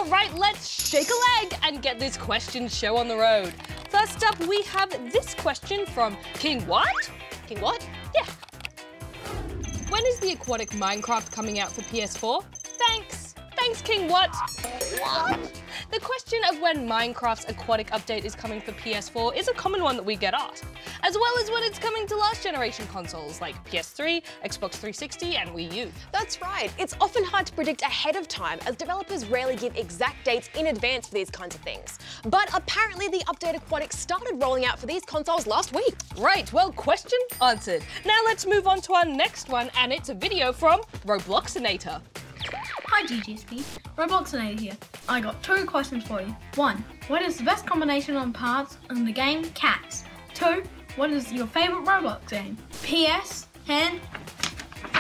All right, let's shake a leg and get this question show on the road. First up, we have this question from King What? King What? Yeah. When is the Aquatic Minecraft coming out for PS4? Thanks. Thanks, King What? What? The question of when Minecraft's Aquatic update is coming for PS4 is a common one that we get asked, as well as when it's coming to last generation consoles like PS3, Xbox 360 and Wii U. That's right. It's often hard to predict ahead of time as developers rarely give exact dates in advance for these kinds of things. But apparently the update Aquatic started rolling out for these consoles last week. Right, well, question answered. Now let's move on to our next one, and it's a video from Robloxinator. Hi GGSP, Robloxinator here. I got 2 questions for you. 1. What is the best combination of parts in the game Cats? 2. What is your favourite Roblox game? PS, Hand,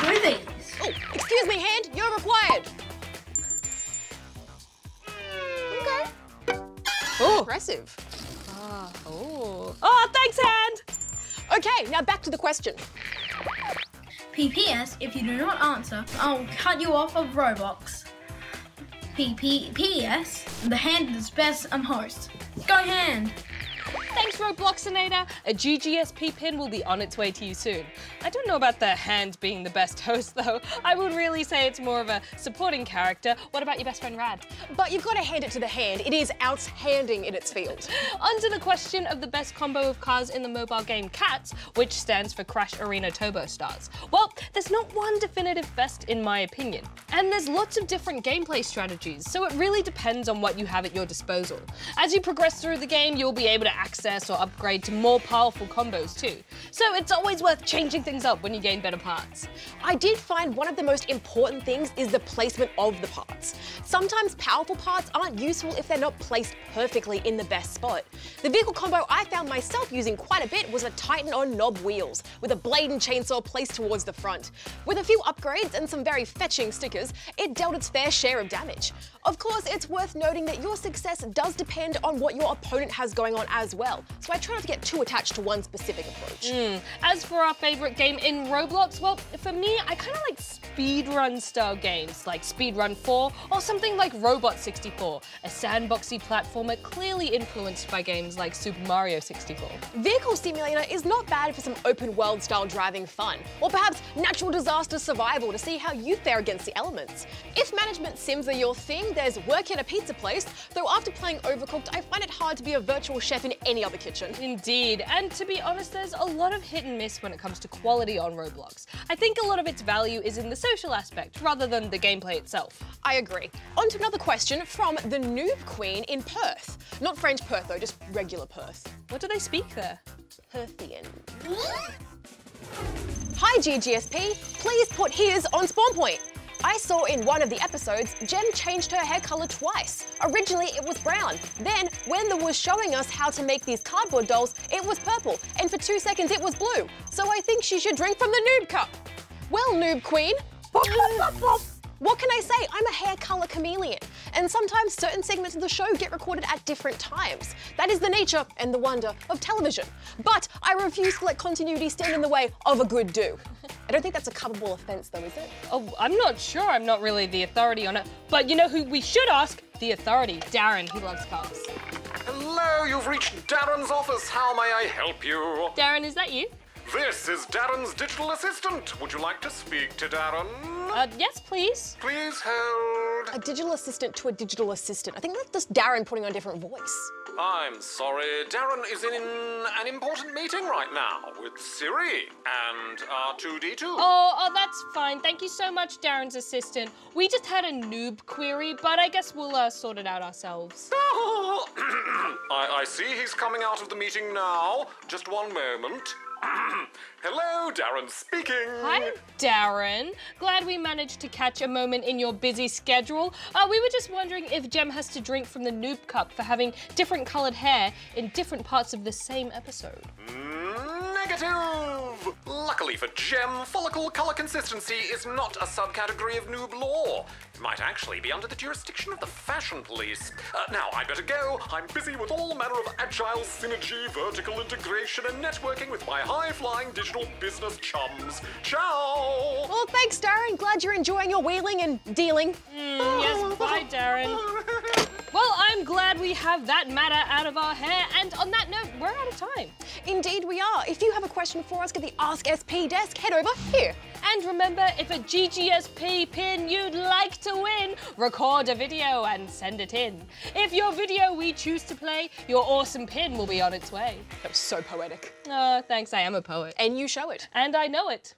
do these. Oh, excuse me, Hand, you're required. Okay. Oh, impressive. Oh, thanks, Hand. Okay, now back to the question. PPS, if you do not answer, I'll cut you off of Roblox. PPS, the Hand is best host. Go Hand! Thanks, Robloxinator. A GGSP pin will be on its way to you soon. I don't know about the Hand being the best host, though. I would really say it's more of a supporting character. What about your best friend, Rad? But you've got to hand it to the Hand. It is outstanding in its field. On to the question of the best combo of cars in the mobile game Cats, which stands for Crash Arena Turbo Stars. Well, there's not one definitive best in my opinion. And there's lots of different gameplay strategies, so it really depends on what you have at your disposal. As you progress through the game, you'll be able to access or upgrade to more powerful combos too. So it's always worth changing things up when you gain better parts. I did find one of the most important things is the placement of the parts. Sometimes powerful parts aren't useful if they're not placed perfectly in the best spot. The vehicle combo I found myself using quite a bit was a Titan on knob wheels, with a blade and chainsaw placed towards the front. With a few upgrades and some very fetching stickers, it dealt its fair share of damage. Of course, it's worth noting that your success does depend on what your opponent has going on as well, so I try not to get too attached to one specific approach. As for our favourite game in Roblox, well, for me, I kind of like speedrun style games like Speedrun 4 or something like Robot 64, a sandboxy platformer clearly influenced by games like Super Mario 64. Vehicle Simulator is not bad for some open world style driving fun, or perhaps natural disaster survival to see how you fare against the elements. If management sims are your thing, there's Work in a Pizza Place, though after playing Overcooked, I find it hard to be a virtual chef in any other kitchen. Indeed, and to be honest, there's a lot of hit and miss when it comes to quality on Roblox. I think a lot of its value is in the social aspect rather than the gameplay itself. I agree. On to another question from the Noob Queen in Perth. Not French Perth though, just regular Perth. What do they speak there? Perthian. Hi GGSP, please put his on Spawn Point. I saw in one of the episodes, Gem changed her hair colour twice. Originally it was brown, then Wendell was showing us how to make these cardboard dolls, it was purple, and for 2 seconds it was blue. So I think she should drink from the noob cup. Well, Noob Queen, what can I say? I'm a hair colour chameleon, and sometimes certain segments of the show get recorded at different times. That is the nature and the wonder of television. But I refuse to let continuity stand in the way of a good do. I don't think that's a culpable offence though, is it? Oh, I'm not sure. I'm not really the authority on it. But you know who we should ask? The authority. Darren, he loves cars. Hello, you've reached Darren's office. How may I help you? Darren, is that you? This is Darren's digital assistant. Would you like to speak to Darren? Yes, please. Please hold. A digital assistant to a digital assistant. I think that's just Darren putting on a different voice. I'm sorry, Darren is in an important meeting right now with Siri and R2D2. Oh, that's fine. Thank you so much, Darren's assistant. We just had a noob query, but I guess we'll sort it out ourselves. I see he's coming out of the meeting now. Just one moment. Hello, Darren speaking. Hi, Darren. Glad we managed to catch a moment in your busy schedule. We were just wondering if Gem has to drink from the noob cup for having different coloured hair in different parts of the same episode. Negative! Luckily for Gem, follicle colour consistency is not a subcategory of noob law. It might actually be under the jurisdiction of the fashion police. Now, I'd better go. I'm busy with all manner of agile synergy, vertical integration, and networking with my high-flying digital business chums. Ciao! Well, thanks, Darren. Glad you're enjoying your wheeling and dealing. Yes, bye, Darren. we have that matter out of our hair, and on that note, we're out of time. Indeed we are. If you have a question for us at the Ask SP desk, head over here. And remember, if a GGSP pin you'd like to win, record a video and send it in. If your video we choose to play, your awesome pin will be on its way. That was so poetic. Thanks, I am a poet. And you show it. And I know it.